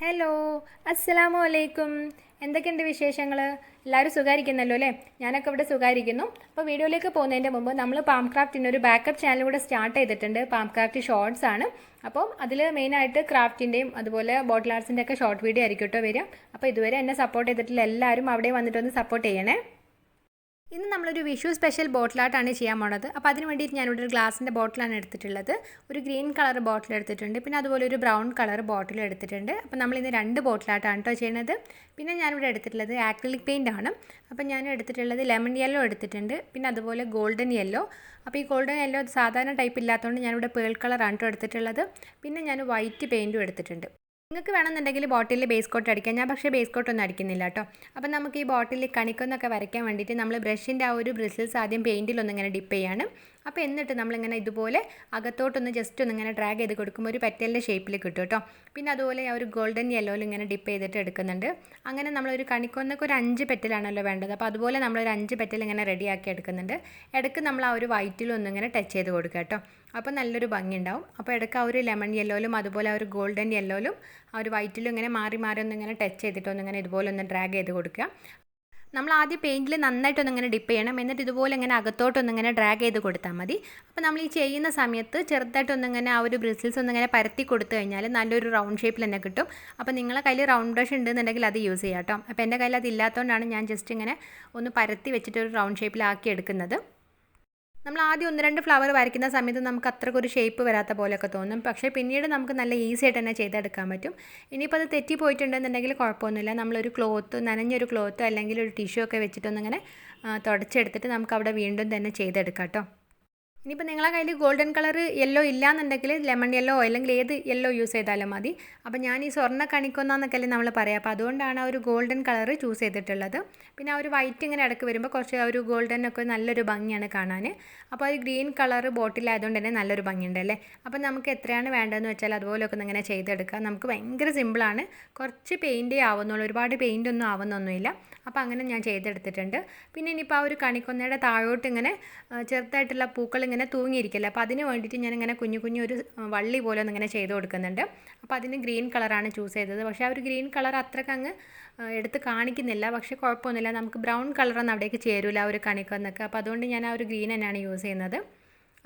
Hello, അസ്സലാമു അലൈക്കും. എന്തൊക്കെയുണ്ട് വിശേഷങ്ങൾ? എല്ലാവരും സുഖമായിരിക്കുന്നല്ലോ അല്ലേ? ഞാനൊക്കെ ഇവിടെ സുഖമായിരിക്കുന്നു. അപ്പോൾ വീഡിയോയിലേക്ക് പോകുന്നതിൻ്റെ മുമ്പ് നമ്മൾ പാംക്രാഫ്റ്റിൻ്റെ ഒരു ബാക്കപ്പ് ചാനൽ കൂടെ സ്റ്റാർട്ട് ചെയ്തിട്ടുണ്ട്. പാംക്രാഫ്റ്റ് ഷോർട്സ് ആണ്. അപ്പോൾ അതിൽ മെയിനായിട്ട് ക്രാഫ്റ്റിൻ്റെയും അതുപോലെ ബോട്ടിൽ ആർട്സിൻ്റെ ഒക്കെ ഷോർട്ട് വീഡിയോ ആയിരിക്കും കേട്ടോ വരിക. അപ്പോൾ ഇതുവരെ എന്നെ സപ്പോർട്ട് ചെയ്തിട്ടുള്ള എല്ലാവരും അവിടെ വന്നിട്ടൊന്ന് സപ്പോർട്ട് ചെയ്യണേ. ഇന്ന് നമ്മളൊരു വിഷു സ്പെഷ്യൽ ബോട്ടിലായിട്ടാണ് ചെയ്യാൻ പോണത്. അപ്പോൾ അതിന് വേണ്ടിയിട്ട് ഞാനിവിടെ ഒരു ഗ്ലാസിൻ്റെ ബോട്ടിലാണ് എടുത്തിട്ടുള്ളത്. ഒരു ഗ്രീൻ കളർ ബോട്ടിൽ എടുത്തിട്ടുണ്ട്, പിന്നെ അതുപോലെ ഒരു ബ്രൗൺ കളർ ബോട്ടിൽ എടുത്തിട്ടുണ്ട്. അപ്പോൾ നമ്മളിന്ന് 2 ബോട്ടിലായിട്ടാണ് കേട്ടോ ചെയ്യുന്നത്. പിന്നെ ഞാനിവിടെ എടുത്തിട്ടുള്ളത് ആക്രിലിക് പെയിൻ്റ് ആണ്. അപ്പോൾ ഞാൻ എടുത്തിട്ടുള്ളത് ലെമൺ യെല്ലോ എടുത്തിട്ടുണ്ട്, പിന്നെ അതുപോലെ ഗോൾഡൻ യെല്ലോ. അപ്പോൾ ഈ ഗോൾഡൻ യെല്ലോ സാധാരണ ടൈപ്പ് ഇല്ലാത്തതുകൊണ്ട് ഞാനിവിടെ പേൾ കളറാണ് കേട്ടോ എടുത്തിട്ടുള്ളത്. പിന്നെ ഞാൻ വൈറ്റ് പെയിൻറ്റും എടുത്തിട്ടുണ്ട്. നിങ്ങൾക്ക് വേണമെന്നുണ്ടെങ്കിൽ ബോട്ടിലിൽ ബേസ് കോട്ട് അടിക്കാം. ഞാൻ പക്ഷേ ബേസ് കോട്ടൊന്നും അടിക്കുന്നില്ല കേട്ടോ. അപ്പോൾ നമുക്ക് ഈ ബോട്ടിലിൽ കണിക്കൊന്നൊക്കെ വരയ്ക്കാൻ വേണ്ടിയിട്ട് നമ്മൾ ബ്രഷിൻ്റെ ആ ഒരു ബ്രിസിൽസ് ആദ്യം പെയിൻറ്റിലൊന്നിങ്ങനെ ഡിപ്പ് ചെയ്യാണ്. അപ്പോൾ എന്നിട്ട് നമ്മളിങ്ങനെ ഇതുപോലെ അകത്തോട്ടൊന്ന് ജസ്റ്റ് ഒന്നിങ്ങനെ ഡ്രാഗ് ചെയ്ത് കൊടുക്കുമ്പോൾ ഒരു പെറ്റലിൻ്റെ ഷേപ്പിൽ കിട്ടും കേട്ടോ. പിന്നെ അതുപോലെ ആ ഒരു ഗോൾഡൻ യെല്ലോയിൽ ഇങ്ങനെ ഡിപ്പ് ചെയ്തിട്ട് എടുക്കുന്നുണ്ട്. അങ്ങനെ നമ്മളൊരു കണിക്കൊന്നൊക്കെ ഒരു 5 പെറ്റലാണല്ലോ വേണ്ടത്. അപ്പോൾ അതുപോലെ നമ്മളൊരു 5 പെറ്റൽ ഇങ്ങനെ റെഡിയാക്കി എടുക്കുന്നുണ്ട്. ഇടയ്ക്ക് നമ്മൾ ആ ഒരു വൈറ്റിലൊന്നിങ്ങനെ ടച്ച് ചെയ്ത് കൊടുക്കുക കേട്ടോ. അപ്പോൾ നല്ലൊരു ഭംഗി ഉണ്ടാവും. അപ്പോൾ ഇടയ്ക്ക് ആ ഒരു ലെമൺ യെല്ലോയിലും അതുപോലെ ആ ഒരു ഗോൾഡൻ യെല്ലോയിലും ആ ഒരു വൈറ്റിലും ഇങ്ങനെ മാറി മാറി ഒന്നിങ്ങനെ ടച്ച് ചെയ്തിട്ട് ഒന്നിങ്ങനെ ഇതുപോലെ ഒന്ന് ഡ്രാഗ് ചെയ്ത് കൊടുക്കുക. നമ്മൾ ആദ്യം പെയിൻറ്റിൽ നന്നായിട്ടൊന്നിങ്ങനെ ഡിപ്പ് ചെയ്യണം. എന്നിട്ട് ഇതുപോലെ ഇങ്ങനെ അകത്തോട്ടൊന്നിങ്ങനെ ഡ്രാഗ് ചെയ്ത് കൊടുത്താൽ മതി. അപ്പോൾ നമ്മൾ ഈ ചെയ്യുന്ന സമയത്ത് ചെറുതായിട്ടൊന്നിങ്ങനെ ആ ഒരു ബ്രിസിൽസ് ഒന്നിങ്ങനെ പരത്തി കൊടുത്തു കഴിഞ്ഞാൽ നല്ലൊരു റൗണ്ട് ഷേപ്പിൽ തന്നെ കിട്ടും. അപ്പോൾ നിങ്ങളെ കയ്യിൽ റൗണ്ട് ബ്രഷ് ഉണ്ടെന്നുണ്ടെങ്കിൽ അത് യൂസ് ചെയ്യാം കേട്ടോ. അപ്പോൾ എൻ്റെ കയ്യിൽ അതില്ലാത്തതുകൊണ്ടാണ് ഞാൻ ജസ്റ്റ് ഇങ്ങനെ ഒന്ന് പരത്തി വെച്ചിട്ട് ഒരു റൗണ്ട് ഷേപ്പിലാക്കി എടുക്കുന്നത്. നമ്മൾ ആദ്യം 1-2 ഫ്ലവർ വരയ്ക്കുന്ന സമയത്ത് നമുക്ക് അത്രക്കൊരു ഷേപ്പ് വരാത്ത പോലെയൊക്കെ തോന്നും. പക്ഷേ പിന്നീട് നമുക്ക് നല്ല ഈസി ആയിട്ട് തന്നെ ചെയ്തെടുക്കാൻ പറ്റും. ഇനിയിപ്പോൾ അത് തെറ്റിപ്പോയിട്ടുണ്ടെന്നുണ്ടെങ്കിൽ കുഴപ്പമൊന്നുമില്ല. നമ്മളൊരു ക്ലോത്ത്, നനഞ്ഞൊരു ക്ലോത്ത് അല്ലെങ്കിൽ ഒരു ടിഷ്യൂ ഒക്കെ വെച്ചിട്ടൊന്നിങ്ങനെ തുടച്ചെടുത്തിട്ട് നമുക്ക് അവിടെ വീണ്ടും തന്നെ ചെയ്തെടുക്കാം കേട്ടോ. ഇനിയിപ്പോൾ നിങ്ങളെ കയ്യിൽ ഗോൾഡൻ കളർ യെല്ലോ ഇല്ലയെന്നുണ്ടെങ്കിൽ ലെമൺ യെല്ലോ അല്ലെങ്കിൽ ഏത് യെല്ലോ യൂസ് ചെയ്താലും മതി. അപ്പോൾ ഞാൻ ഈ സ്വർണ്ണ കണിക്കൊന്നൊക്കെയല്ലേ നമ്മൾ പറയുക. അപ്പോൾ അതുകൊണ്ടാണ് ആ ഒരു ഗോൾഡൻ കളർ ചൂസ് ചെയ്തിട്ടുള്ളത്. പിന്നെ ആ ഒരു വൈറ്റ് ഇങ്ങനെ ഇടയ്ക്ക് വരുമ്പോൾ കുറച്ച് ആ ഒരു ഗോൾഡനൊക്കെ നല്ലൊരു ഭംഗിയാണ് കാണാൻ. അപ്പോൾ ആ ഒരു ഗ്രീൻ കളർ ബോട്ടിലായതുകൊണ്ട് തന്നെ നല്ലൊരു ഭംഗിയുണ്ട് അല്ലേ. അപ്പോൾ നമുക്ക് എത്രയാണ് വേണ്ടതെന്ന് വെച്ചാൽ അതുപോലെയൊക്കെ ഇങ്ങനെ ചെയ്തെടുക്കാം. നമുക്ക് ഭയങ്കര സിമ്പിളാണ്. കുറച്ച് പെയിൻറ്റേ ആവുന്നുള്ളൂ, ഒരുപാട് പെയിൻ്റൊന്നും ആവുന്നൊന്നുമില്ല. അപ്പോൾ അങ്ങനെ ഞാൻ ചെയ്തെടുത്തിട്ടുണ്ട്. പിന്നെ ഇനിയിപ്പോൾ ആ ഒരു കണിക്കൊന്നയുടെ താഴോട്ട് ഇങ്ങനെ ചെറുതായിട്ടുള്ള പൂക്കൾ ഇങ്ങനെ തൂങ്ങിയിരിക്കില്ല. അപ്പോൾ അതിന് വേണ്ടിയിട്ട് ഞാനിങ്ങനെ കുഞ്ഞു കുഞ്ഞു ഒരു വള്ളി പോലെ ഒന്നിങ്ങനെ ചെയ്ത് കൊടുക്കുന്നുണ്ട്. അപ്പോൾ അതിന് ഗ്രീൻ കളറാണ് ചൂസ് ചെയ്തത്. പക്ഷേ ആ ഒരു ഗ്രീൻ കളർ അത്രയ്ക്ക് അങ്ങ് എടുത്ത് കാണിക്കുന്നില്ല. പക്ഷേ കുഴപ്പമൊന്നുമില്ല, നമുക്ക് ബ്രൗൺ കളറൊന്നും അവിടേക്ക് ചേരില്ല ആ ഒരു കണിക്കൊന്നൊക്കെ. അപ്പോൾ അതുകൊണ്ട് ഞാൻ ആ ഒരു ഗ്രീൻ തന്നെയാണ് യൂസ് ചെയ്യുന്നത്.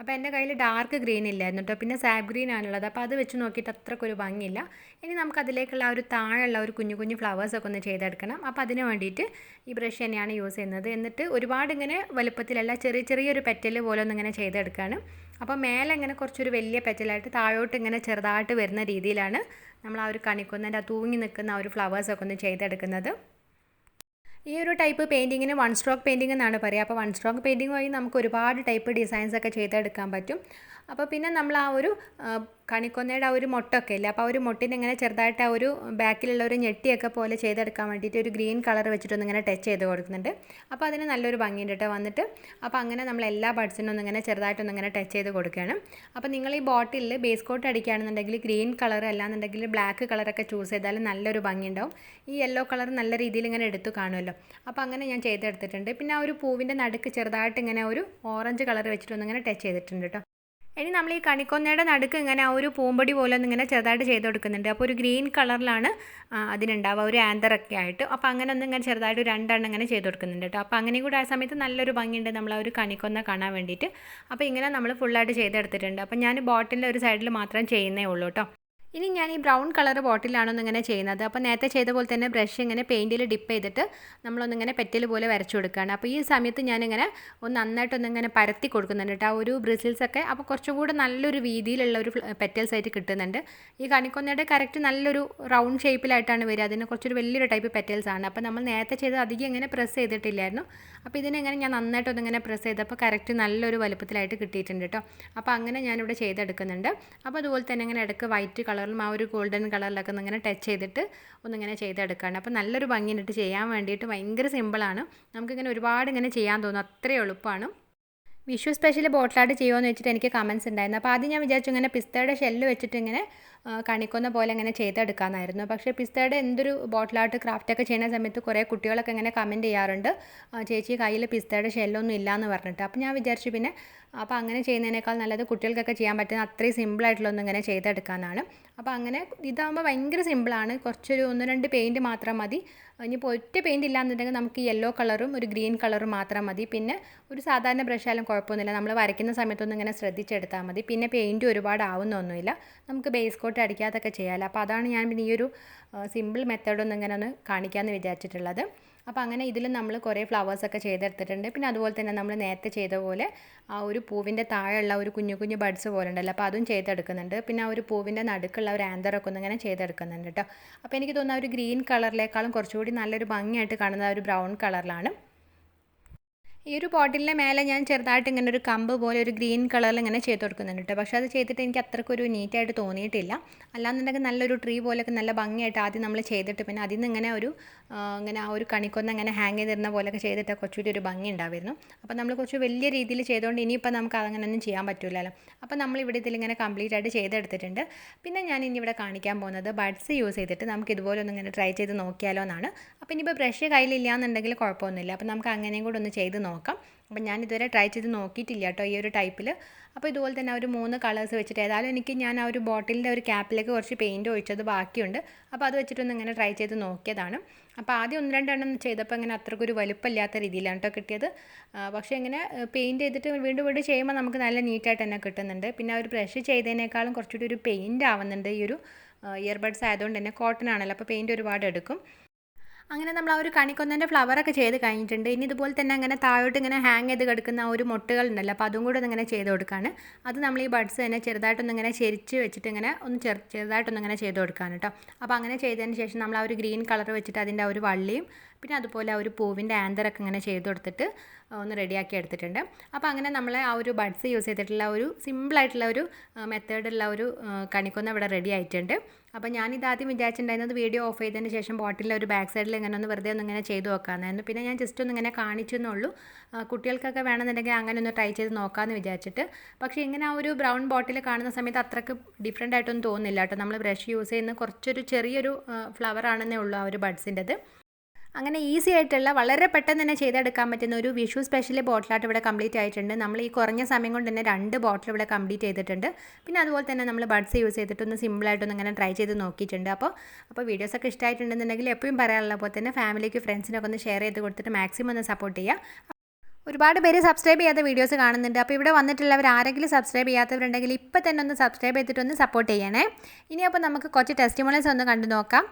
അപ്പോൾ എൻ്റെ കയ്യിൽ ഡാർക്ക് ഗ്രീൻ ഇല്ലായിരുന്നു കേട്ടോ, പിന്നെ സാബ് ഗ്രീൻ ആണുള്ളത്. അപ്പോൾ അത് വെച്ച് നോക്കിയിട്ട് അത്രക്കൊരു ഭംഗിയില്ല. ഇനി നമുക്ക് അതിലേക്കുള്ള ആ ഒരു താഴെയുള്ള ഒരു കുഞ്ഞു കുഞ്ഞു ഫ്ലവേഴ്സൊക്കെ ഒന്ന് ചെയ്തെടുക്കണം. അപ്പോൾ അതിന് വേണ്ടിയിട്ട് ഈ ബ്രഷ് തന്നെയാണ് യൂസ് ചെയ്യുന്നത്. എന്നിട്ട് ഒരുപാട് ഇങ്ങനെ വലുപ്പത്തിലല്ല, ചെറിയൊരു പെറ്റൽ പോലെ ഒന്നിങ്ങനെ ചെയ്തെടുക്കുകയാണ്. അപ്പോൾ മേലെ ഇങ്ങനെ കുറച്ചൊരു വലിയ പെറ്റലായിട്ട് താഴോട്ട് ഇങ്ങനെ ചെറുതായിട്ട് വരുന്ന രീതിയിലാണ് നമ്മൾ ആ ഒരു കണിക്കൊന്നൻ്റെ ആ തൂങ്ങി നിൽക്കുന്ന ആ ഒരു ഫ്ലവേഴ്സൊക്കെ ഒന്ന് ചെയ്തെടുക്കുന്നത്. ഈ ഒരു ടൈപ്പ് പെയിൻറ്റിങ്ങിന് 1 സ്ട്രോക്ക് പെയിൻറ്റിംഗ് എന്നാണ് പറയുക. അപ്പോൾ 1 സ്ട്രോക്ക് പെയിൻറ്റിംഗ് വഴി നമുക്ക് ഒരുപാട് ടൈപ്പ് ഡിസൈൻസ് ഒക്കെ ചെയ്തെടുക്കാൻ പറ്റും. അപ്പോൾ പിന്നെ നമ്മൾ ആ ഒരു കണിക്കൊന്നയുടെ ആ ഒരു മൊട്ടൊക്കെ ഇല്ല, അപ്പോൾ ആ ഒരു മൊട്ടിന് ഇങ്ങനെ ചെറുതായിട്ട് ആ ഒരു ബാക്കിലുള്ള ഒരു ഞെട്ടിയൊക്കെ പോലെ ചെയ്തെടുക്കാൻ വേണ്ടിയിട്ട് ഒരു ഗ്രീൻ കളർ വെച്ചിട്ടൊന്ന് ഇങ്ങനെ ടച്ച് ചെയ്ത് കൊടുക്കുന്നുണ്ട്. അപ്പോൾ അതിന് നല്ലൊരു ഭംഗിയുണ്ട് കേട്ടോ വന്നിട്ട്. അപ്പോൾ അങ്ങനെ നമ്മൾ എല്ലാ ബഡ്സിനും ഒന്നിങ്ങനെ ചെറുതായിട്ടൊന്നിങ്ങനെ ടച്ച് ചെയ്ത് കൊടുക്കുകയാണ്. അപ്പോൾ നിങ്ങൾ ഈ ബോട്ടിലിൽ ബേസ് കോട്ട് അടിക്കുകയാണെന്നുണ്ടെങ്കിൽ ഗ്രീൻ കളർ അല്ലാന്നുണ്ടെങ്കിൽ ബ്ലാക്ക് കളറൊക്കെ ചൂസ് ചെയ്താൽ നല്ലൊരു ഭംഗിയുണ്ടാവും. ഈ യെല്ലോ കളർ നല്ല രീതിയിൽ ഇങ്ങനെ എടുത്തു കാണുമല്ലോ. അപ്പോൾ അങ്ങനെ ഞാൻ ചെയ്തെടുത്തിട്ടുണ്ട്. പിന്നെ ആ ഒരു പൂവിൻ്റെ നടുക്ക് ചെറുതായിട്ട് ഇങ്ങനെ ഒരു ഓറഞ്ച് കളർ വെച്ചിട്ടൊന്നിങ്ങനെ ടച്ച് ചെയ്തിട്ടുണ്ട് കേട്ടോ. ഇനി നമ്മൾ ഈ കണിക്കൊന്നയുടെ നടുക്ക് ഇങ്ങനെ ആ ഒരു പൂമ്പൊടി പോലെ ഒന്നിങ്ങനെ ചെറുതായിട്ട് ചെയ്ത് കൊടുക്കുന്നുണ്ട്. അപ്പോൾ ഒരു ഗ്രീൻ കളറിലാണ് അതിനുണ്ടാവുക, ഒരു ആന്തറൊക്കെ ആയിട്ട്. അപ്പോൾ അങ്ങനെ ഒന്നിങ്ങനെ ചെറുതായിട്ട് 2 എണ്ണം ഇങ്ങനെ ചെയ്ത് കൊടുക്കുന്നുണ്ട് കേട്ടോ. അപ്പോൾ അങ്ങനെയും കൂടെ ആ സമയത്ത് നല്ലൊരു ഭംഗിയുണ്ട് നമ്മൾ ആ ഒരു കണിക്കൊന്ന കാണാൻ വേണ്ടിയിട്ട്. അപ്പോൾ ഇങ്ങനെ നമ്മൾ ഫുള്ളായിട്ട് ചെയ്തെടുത്തിട്ടുണ്ട്. അപ്പോൾ ഞാൻ ബോട്ടിലിൻ്റെ ഒരു സൈഡിൽ മാത്രം ചെയ്യുന്നേ ഉള്ളൂ കേട്ടോ. ഇനി ഞാൻ ഈ ബ്രൗൺ കളർ ബോട്ടിലാണോ ഇങ്ങനെ ചെയ്യുന്നത്. അപ്പോൾ നേരത്തെ ചെയ്ത പോലെ തന്നെ ബ്രഷ് ഇങ്ങനെ പെയിൻറ്റിൽ ഡിപ്പ് ചെയ്തിട്ട് നമ്മളൊന്നിങ്ങനെ പെറ്റൽ പോലെ വരച്ചു കൊടുക്കുകയാണ്. അപ്പോൾ ഈ സമയത്ത് ഞാനിങ്ങനെ നന്നായിട്ടൊന്നിങ്ങനെ പരത്തി കൊടുക്കുന്നുണ്ട് കേട്ടോ ആ ഒരു ബ്രിസിൽസൊക്കെ. അപ്പോൾ കുറച്ചുകൂടെ നല്ലൊരു വീതിയിലുള്ള ഒരു പെറ്റൽസ് ആയിട്ട് കിട്ടുന്നുണ്ട്. ഈ കണിക്കൊന്നയുടെ കറക്റ്റ് നല്ലൊരു റൗണ്ട് ഷേപ്പിലായിട്ടാണ് വരിക. അതിന് കുറച്ചൊരു വലിയൊരു ടൈപ്പ് പെറ്റൽസ് ആണ്. അപ്പോൾ നമ്മൾ നേരത്തെ ചെയ്ത് അധികം ഇങ്ങനെ പ്രസ് ചെയ്തിട്ടില്ലായിരുന്നു. അപ്പോൾ ഇതിനെങ്ങനെ ഞാൻ നന്നായിട്ടൊന്നിങ്ങനെ പ്രസ് ചെയ്തപ്പോൾ കറക്റ്റ് നല്ലൊരു വലുപ്പത്തിലായിട്ട് കിട്ടിയിട്ടുണ്ട് കേട്ടോ. അപ്പോൾ അങ്ങനെ ഞാനിവിടെ ചെയ്തെടുക്കുന്നുണ്ട്. അപ്പോൾ അതുപോലെ തന്നെ ഇങ്ങനെ ഇടയ്ക്ക് വൈറ്റ് കളറിലും ആ ഒരു ഗോൾഡൻ കളറിലൊക്കെ ഒന്നിങ്ങനെ ടച്ച് ചെയ്തിട്ട് ഒന്നിങ്ങനെ ചെയ്തെടുക്കുകയാണ്. അപ്പോൾ നല്ലൊരു ഭംഗിയിട്ട് ചെയ്യാൻ വേണ്ടിയിട്ട് ഭയങ്കര സിമ്പിളാണ്. നമുക്കിങ്ങനെ ഒരുപാട് ഇങ്ങനെ ചെയ്യാൻ തോന്നും, അത്രയും എളുപ്പമാണ്. വിഷു സ്പെഷ്യൽ ബോട്ടിലായിട്ട് ചെയ്യുമോ എന്ന് വെച്ചിട്ട് എനിക്ക് കമൻസ് ഉണ്ടായിരുന്നു. അപ്പോൾ ആദ്യം ഞാൻ വിചാരിച്ചു ഇങ്ങനെ പിസ്തയുടെ ഷെല്ല് വെച്ചിട്ട് ഇങ്ങനെ കണിക്കൊന്ന പോലെ ഇങ്ങനെ ചെയ്തെടുക്കാമെന്നായിരുന്നു. പക്ഷേ പിസ്തയുടെ എന്തൊരു ബോട്ടിൽ ആർട്ട് ക്രാഫ്റ്റൊക്കെ ചെയ്യുന്ന സമയത്ത് കുറേ കുട്ടികളൊക്കെ ഇങ്ങനെ കമൻറ്റ് ചെയ്യാറുണ്ട്, ചേച്ചി കയ്യിൽ പിസ്തയുടെ ഷെല്ലൊന്നും ഇല്ലയെന്ന് പറഞ്ഞിട്ട്. അപ്പോൾ ഞാൻ വിചാരിച്ചു പിന്നെ അപ്പോൾ അങ്ങനെ ചെയ്യുന്നതിനേക്കാൾ നല്ലത് കുട്ടികൾക്കൊക്കെ ചെയ്യാൻ പറ്റുന്ന അത്രയും സിമ്പിളായിട്ടുള്ളൊന്നും ഇങ്ങനെ ചെയ്തെടുക്കാനാണ്. അപ്പോൾ അങ്ങനെ ഇതാകുമ്പോൾ ഭയങ്കര സിമ്പിളാണ്. കുറച്ചൊരു 1-2 പെയിൻറ്റ് മാത്രം മതി. ഇനിയിപ്പോൾ ഒറ്റ പെയിൻറ്റ് ഇല്ലാന്നുണ്ടെങ്കിൽ നമുക്ക് യെല്ലോ കളറും ഒരു ഗ്രീൻ കളറും മാത്രം മതി. പിന്നെ ഒരു സാധാരണ ബ്രഷായാലും കുഴപ്പമൊന്നുമില്ല, നമ്മൾ വരയ്ക്കുന്ന സമയത്തൊന്നും ഇങ്ങനെ ശ്രദ്ധിച്ചെടുത്താൽ മതി. പിന്നെ പെയിൻറ്റ് ഒരുപാട് ആവുന്നൊന്നുമില്ല, നമുക്ക് ബേസ് കോട്ട് അടിക്കാതൊക്കെ ചെയ്യാമല്ലോ. അപ്പോൾ അതാണ് ഞാൻ പിന്നെ ഈ ഒരു സിമ്പിൾ മെത്തേഡൊന്നും ഇങ്ങനെ ഒന്ന് കാണിക്കാമെന്ന് വിചാരിച്ചിട്ടുള്ളത്. അപ്പോൾ അങ്ങനെ ഇതിൽ നമ്മൾ കുറേ ഫ്ലവേഴ്സൊക്കെ ചെയ്തെടുത്തിട്ടുണ്ട്. പിന്നെ അതുപോലെ തന്നെ നമ്മൾ നേരത്തെ ചെയ്ത പോലെ ആ ഒരു പൂവിൻ്റെ താഴെയുള്ള ഒരു കുഞ്ഞു കുഞ്ഞു ബഡ്സ് പോലെ ഉണ്ടല്ലോ, അപ്പോൾ അതും ചെയ്തെടുക്കുന്നുണ്ട്. പിന്നെ ആ ഒരു പൂവിൻ്റെ നടുക്കുള്ള ഒരു ആന്തറൊക്കെ ഒന്ന് ഇങ്ങനെ ചെയ്തെടുക്കുന്നുണ്ട് കേട്ടോ. അപ്പോൾ എനിക്ക് തോന്നുന്ന ഒരു ഗ്രീൻ കളറിലേക്കാളും കുറച്ചുകൂടി നല്ലൊരു ഭംഗിയായിട്ട് കാണുന്ന ഒരു ബ്രൗൺ കളറിലാണ്. ഈ ഒരു ബോട്ടിലിൻ്റെ മേലെ ഞാൻ ചെറുതായിട്ട് ഇങ്ങനെ ഒരു കമ്പ് പോലെ ഒരു ഗ്രീൻ കളറിൽ ഇങ്ങനെ ചെയ്ത് കൊടുക്കുന്നുണ്ട് കേട്ടോ. പക്ഷേ അത് ചെയ്തിട്ട് എനിക്ക് അത്രക്കൊരു നീറ്റായിട്ട് തോന്നിയിട്ടില്ല. അല്ലാന്നുണ്ടെങ്കിൽ നല്ലൊരു ട്രീ പോലെയൊക്കെ നല്ല ഭംഗിയായിട്ട് ആദ്യം നമ്മൾ ചെയ്തിട്ട് പിന്നെ അതിൽ നിന്ന് ഇങ്ങനെ ഇങ്ങനെ ആ ഒരു കണിക്കൊന്ന ഇങ്ങനെ ഹാങ് ചെയ്തിരുന്ന പോലെയൊക്കെ ചെയ്തിട്ട് കുറച്ചുകൂടി ഒരു ഭംഗി ഉണ്ടായിരുന്നു. അപ്പോൾ നമ്മൾ കുറച്ച് വലിയ രീതിയിൽ ചെയ്തുകൊണ്ട് ഇനിയിപ്പോൾ നമുക്ക് അതങ്ങനെയൊന്നും ചെയ്യാൻ പറ്റില്ലല്ലോ. അപ്പോൾ നമ്മളിവിടെ ഇതിലിങ്ങനെ കംപ്ലീറ്റ് ആയിട്ട് ചെയ്തെടുത്തിട്ടുണ്ട്. പിന്നെ ഞാൻ ഇനി ഇവിടെ കാണിക്കാൻ പോകുന്നത് ബഡ്സ് യൂസ് ചെയ്തിട്ട് നമുക്ക് ഇതുപോലെ ഒന്ന് ഇങ്ങനെ ട്രൈ ചെയ്ത് നോക്കിയാലോ എന്നാണ്. അപ്പോൾ ഇനിയിപ്പോൾ ബ്രഷ് കയ്യിലില്ല എന്നുണ്ടെങ്കിൽ കുഴപ്പമൊന്നുമില്ല, അപ്പോൾ നമുക്ക് അങ്ങനെയും കൂടെ ഒന്ന് ചെയ്ത് നോക്കാം. അപ്പം ഞാൻ ഇതുവരെ ട്രൈ ചെയ്ത് നോക്കിയിട്ടില്ല കേട്ടോ ഈ ഒരു ടൈപ്പിൽ. അപ്പോൾ ഇതുപോലെ തന്നെ ഒരു 3 കളേഴ്സ് വെച്ചിട്ട് ഏതായാലും എനിക്ക് ഞാൻ ആ ഒരു ബോട്ടിലിൻ്റെ ഒരു ക്യാപ്പിലേക്ക് കുറച്ച് പെയിൻറ്റ് ഒഴിച്ചത് ബാക്കിയുണ്ട്. അപ്പോൾ അത് വെച്ചിട്ടൊന്ന് ഇങ്ങനെ ട്രൈ ചെയ്ത് നോക്കിയതാണ്. അപ്പോൾ ആദ്യം 1-2 എണ്ണം ചെയ്തപ്പോൾ ഇങ്ങനെ അത്രക്കൊരു വലുപ്പമില്ലാത്ത രീതിയിലാണ് കേട്ടോ കിട്ടിയത്. പക്ഷേ ഇങ്ങനെ പെയിൻറ്റ് ചെയ്തിട്ട് വീണ്ടും വീണ്ടും ചെയ്യുമ്പോൾ നമുക്ക് നല്ല നീറ്റായിട്ട് തന്നെ കിട്ടുന്നുണ്ട്. പിന്നെ ഒരു ബ്രഷ് ചെയ്തതിനേക്കാളും കുറച്ചുകൂടി ഒരു പെയിൻറ്റ് ആവുന്നുണ്ട്. ഈ ഒരു ഇയർബഡ്സ് ആയതുകൊണ്ട് തന്നെ കോട്ടൺ ആണല്ലോ, അപ്പോൾ പെയിൻറ്റ് ഒരുപാട് എടുക്കും. അങ്ങനെ നമ്മൾ ആ ഒരു കണിക്കൊന്നൻ്റെ ഫ്ലവറൊക്കെ ചെയ്ത് കഴിഞ്ഞിട്ടുണ്ട്. ഇനി ഇതുപോലെ തന്നെ അങ്ങനെ താഴോട്ട് ഇങ്ങനെ ഹാങ് ചെയ്ത് കിടക്കുന്ന ആ ഒരു മുട്ടുകൾ ഉണ്ടല്ലോ, അപ്പോൾ അതും കൂടെ ഇങ്ങനെ ചെയ്ത് കൊടുക്കുകയാണ്. അത് നമ്മൾ ഈ ബഡ്സ് തന്നെ ചെറുതായിട്ടൊന്നിങ്ങനെ ചെരിച്ച് വെച്ചിട്ട് ഇങ്ങനെ ഒന്ന് ചെറുതായിട്ടൊന്നിങ്ങനെ ചെയ്ത് കൊടുക്കുകയാണ് കേട്ടോ. അപ്പോൾ അങ്ങനെ ചെയ്തതിന് ശേഷം നമ്മൾ ആ ഒരു ഗ്രീൻ കളർ വെച്ചിട്ട് അതിൻ്റെ ആ ഒരു വള്ളിയും പിന്നെ അതുപോലെ ആ ഒരു പൂവിൻ്റെ ആന്തറൊക്കെ ഇങ്ങനെ ചെയ്ത് കൊടുത്തിട്ട് ഒന്ന് റെഡിയാക്കി എടുത്തിട്ടുണ്ട്. അപ്പോൾ അങ്ങനെ നമ്മൾ ആ ഒരു ബഡ്സ് യൂസ് ചെയ്തിട്ടുള്ള ഒരു സിമ്പിളായിട്ടുള്ള ഒരു മെത്തേഡുള്ള ഒരു കണിക്കൊന്ന ഇവിടെ റെഡി ആയിട്ടുണ്ട്. അപ്പോൾ ഞാനിത് ആദ്യം വിചാരിച്ചിട്ടുണ്ടായിരുന്നത് വീഡിയോ ഓഫ് ചെയ്തതിന് ശേഷം ബോട്ടിലിൽ ഒരു ബാക്ക് സൈഡിൽ ഇങ്ങനെ ഒന്ന് വെറുതെ ഒന്നിങ്ങനെ ചെയ്ത് നോക്കാമെന്നായിരുന്നു. പിന്നെ ഞാൻ ജസ്റ്റ് ഒന്ന് ഇങ്ങനെ കാണിച്ചെന്നുള്ളൂ. കുട്ടികൾക്കൊക്കെ വേണമെന്നുണ്ടെങ്കിൽ അങ്ങനെ ഒന്ന് ട്രൈ ചെയ്ത് നോക്കാമെന്ന് വിചാരിച്ചിട്ട്. പക്ഷേ ഇങ്ങനെ ആ ഒരു ബ്രൗൺ ബോട്ടിൽ കാണുന്ന സമയത്ത് അത്രയ്ക്ക് ഡിഫറെൻ്റ് ആയിട്ടൊന്നും തോന്നുന്നില്ല കേട്ടോ. നമ്മൾ ബ്രഷ് യൂസ് ചെയ്യുന്ന കുറച്ചൊരു ചെറിയൊരു ഫ്ലവർ ആണെന്നേ ഉള്ളൂ ആ ഒരു ബഡ്സിൻ്റെത്. അങ്ങനെ ഈസി ആയിട്ടുള്ള വളരെ പെട്ടെന്ന് തന്നെ ചെയ്തെടുക്കാൻ പറ്റുന്ന ഒരു വിഷു സ്പെഷ്യൽ ബോട്ടിലായിട്ട് ഇവിടെ കംപ്ലീറ്റ് ആയിട്ടുണ്ട്. നമ്മൾ ഈ കുറഞ്ഞ സമയം കൊണ്ട് തന്നെ 2 ബോട്ടിൽ ഇവിടെ കംപ്ലീറ്റ് ചെയ്തിട്ടുണ്ട്. പിന്നെ അതുപോലെ തന്നെ നമ്മൾ ബഡ്സ് യൂസ് ചെയ്തിട്ടൊന്ന് സിമ്പിളായിട്ടൊന്ന് ഇങ്ങനെ ട്രൈ ചെയ്ത് നോക്കിയിട്ടുണ്ട്. അപ്പോൾ വീഡിയോസൊക്കെ ഇഷ്ടമായിട്ടുണ്ടെന്നുണ്ടെങ്കിൽ എപ്പോഴും പറയാനുള്ള പോലെ തന്നെ ഫാമിലിക്ക് ഫ്രണ്ട്സിനൊക്കെ ഒന്ന് ഷെയർ ചെയ്ത് കൊടുത്തിട്ട് മാക്സിമം ഒന്ന് സപ്പോർട്ട് ചെയ്യുക. ഒരുപാട് പേര് സബ്സ്ക്രൈബ് ചെയ്യാത്ത വീഡിയോസ് കാണുന്നുണ്ട്. അപ്പോൾ ഇവിടെ വന്നിട്ടുള്ളവർ ആരെങ്കിലും സബ്സ്ക്രൈബ് ചെയ്യാത്തവരുണ്ടെങ്കിൽ ഇപ്പോൾ തന്നെ ഒന്ന് സബ്സ്ക്രൈബ് ചെയ്തിട്ടൊന്ന് സപ്പോർട്ട് ചെയ്യണേ. ഇനി അപ്പോൾ നമുക്ക് കുറച്ച് ടെസ്റ്റിമോണിയൽസ് ഒന്ന് കണ്ടു നോക്കാം.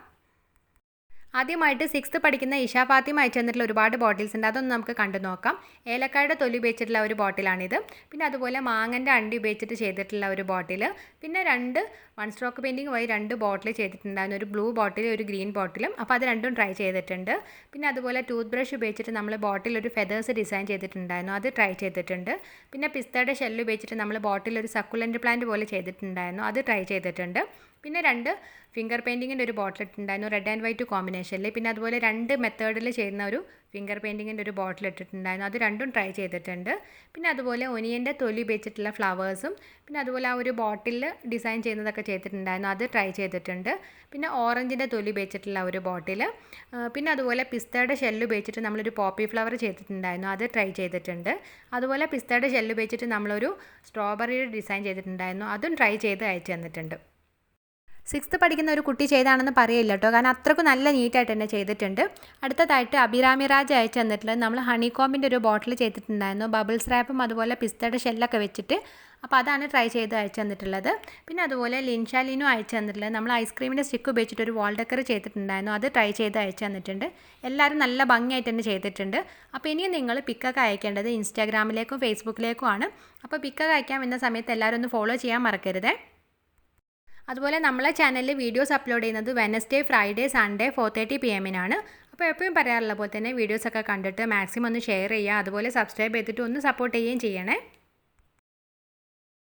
ആദ്യമായിട്ട് 6th പഠിക്കുന്ന ഇഷ ഫാത്തിമ അയച്ചു തന്നിട്ടുള്ള ഒരുപാട് ബോട്ടിൽസ് ഉണ്ട്, അതൊന്ന് നമുക്ക് കണ്ടു നോക്കാം. ഏലക്കായുടെ തൊലി ഉപയോഗിച്ചിട്ടുള്ള ഒരു ബോട്ടിലാണിത്. പിന്നെ അതുപോലെ മാങ്ങൻ്റെ അണ്ടി ഉപയോഗിച്ചിട്ട് ചെയ്തിട്ടുള്ള ഒരു ബോട്ടിൽ. പിന്നെ 2 1 സ്ട്രോക്ക് പെയിൻറ്റിങ് വഴി 2 ബോട്ടിൽ ചെയ്തിട്ടുണ്ടായിരുന്നു, ഒരു ബ്ലൂ ബോട്ടിൽ ഒരു ഗ്രീൻ ബോട്ടിലും. അപ്പോൾ അത് രണ്ടും ട്രൈ ചെയ്തിട്ടുണ്ട്. പിന്നെ അതുപോലെ ടൂത്ത് ബ്രഷ് ഉപയോഗിച്ചിട്ട് നമ്മൾ ബോട്ടിൽ ഒരു ഫെദേഴ്സ് ഡിസൈൻ ചെയ്തിട്ടുണ്ടായിരുന്നു, അത് ട്രൈ ചെയ്തിട്ടുണ്ട്. പിന്നെ പിസ്തയുടെ ഷെല്ല് ഉപയോഗിച്ചിട്ട് നമ്മൾ ബോട്ടിൽ ഒരു സക്കുലൻ്റ് പ്ലാന്റ് പോലെ ചെയ്തിട്ടുണ്ടായിരുന്നു, അത് ട്രൈ ചെയ്തിട്ടുണ്ട്. പിന്നെ 2 ഫിംഗർ പെയിൻറ്റിങ്ങിൻ്റെ ഒരു ബോട്ടിൽ ഇട്ടിട്ടുണ്ടായിരുന്നു, റെഡ് ആൻഡ് വൈറ്റ് കോമ്പിനേഷനിൽ. പിന്നെ അതുപോലെ 2 മെത്തേഡിൽ ചെയ്യുന്ന ഒരു ഫിംഗർ പെയിൻറ്റിങ്ങിൻ്റെ ഒരു ബോട്ടിൽ ഇട്ടിട്ടുണ്ടായിരുന്നു, അത് രണ്ടും ട്രൈ ചെയ്തിട്ടുണ്ട്. പിന്നെ അതുപോലെ ഒനിയൻ്റെ തൊലി ഉപയോഗിച്ചിട്ടുള്ള ഫ്ലവേഴ്സും പിന്നെ അതുപോലെ ആ ഒരു ബോട്ടിൽ ഡിസൈൻ ചെയ്യുന്നതൊക്കെ ചെയ്തിട്ടുണ്ടായിരുന്നു, അത് ട്രൈ ചെയ്തിട്ടുണ്ട്. പിന്നെ ഓറഞ്ചിൻ്റെ തൊലി ഉപയോഗിച്ചിട്ടുള്ള ഒരു ബോട്ടിൽ. പിന്നെ അതുപോലെ പിസ്തയുടെ ഷെല്ല് ഉപയോഗിച്ചിട്ട് നമ്മളൊരു പോപ്പി ഫ്ലവർ ചെയ്തിട്ടുണ്ടായിരുന്നു, അത് ട്രൈ ചെയ്തിട്ടുണ്ട്. അതുപോലെ പിസ്തയുടെ ഷെല്ല് ഉപയോഗിച്ചിട്ട് നമ്മളൊരു സ്ട്രോബെറിയുടെ ഡിസൈൻ ചെയ്തിട്ടുണ്ടായിരുന്നു, അതും ട്രൈ ചെയ്ത് അയച്ചു തന്നിട്ടുണ്ട്. 6th പഠിക്കുന്ന ഒരു കുട്ടി ചെയ്താണെന്ന് പറയില്ല കേട്ടോ, കാരണം അത്രയ്ക്ക് നല്ല നീറ്റായിട്ട് തന്നെ ചെയ്തിട്ടുണ്ട്. അടുത്തതായിട്ട് അഭിരാമി രാജ് അയച്ചു തന്നിട്ടുള്ളത് നമ്മൾ ഹണികോമ്പിൻ്റെ ഒരു ബോട്ടിൽ ചെയ്തിട്ടുണ്ടായിരുന്നു, ബബിൾസ് റാപ്പും അതുപോലെ പിസ്തയുടെ ഷെല്ലൊക്കെ വെച്ചിട്ട്. അപ്പോൾ അതാണ് ട്രൈ ചെയ്ത് അയച്ചു തന്നിട്ടുള്ളത്. പിന്നെ അതുപോലെ ലിൻഷാലിനും അയച്ചു തന്നിട്ടുള്ളത് നമ്മൾ ഐസ്ക്രീമിൻ്റെ സ്റ്റിക്ക് ഉപയോഗിച്ചിട്ട് ഒരു വാൾ ഡെക്കർ ചെയ്തിട്ടുണ്ടായിരുന്നു, അത് ട്രൈ ചെയ്ത് അയച്ചു തന്നിട്ടുണ്ട്. എല്ലാവരും നല്ല ഭംഗിയായിട്ട് തന്നെ ചെയ്തിട്ടുണ്ട്. അപ്പോൾ ഇനിയും നിങ്ങൾ പിക്കൊക്കെ അയക്കേണ്ടത് ഇൻസ്റ്റാഗ്രാമിലേക്കും ഫേസ്ബുക്കിലേക്കും ആണ്. അപ്പോൾ പിക്കൊക്കെ അയക്കാൻ വരുന്ന സമയത്ത് എല്ലാവരും ഒന്ന് ഫോളോ ചെയ്യാൻ മറക്കരുത്. അതുപോലെ നമ്മളെ ചാനലിൽ വീഡിയോസ് അപ്ലോഡ് ചെയ്യുന്നത് വെനസ്ഡേ, ഫ്രൈഡേ, സൺഡേ 4:30 PM അപ്പോൾ എപ്പോഴും പറയാറുള്ള പോലെ തന്നെ വീഡിയോസൊക്കെ കണ്ടിട്ട് മാക്സിമം ഒന്ന് ഷെയർ ചെയ്യുക, അതുപോലെ സബ്സ്ക്രൈബ് ചെയ്തിട്ട് ഒന്ന് സപ്പോർട്ട് ചെയ്യുകയും ചെയ്യണേ.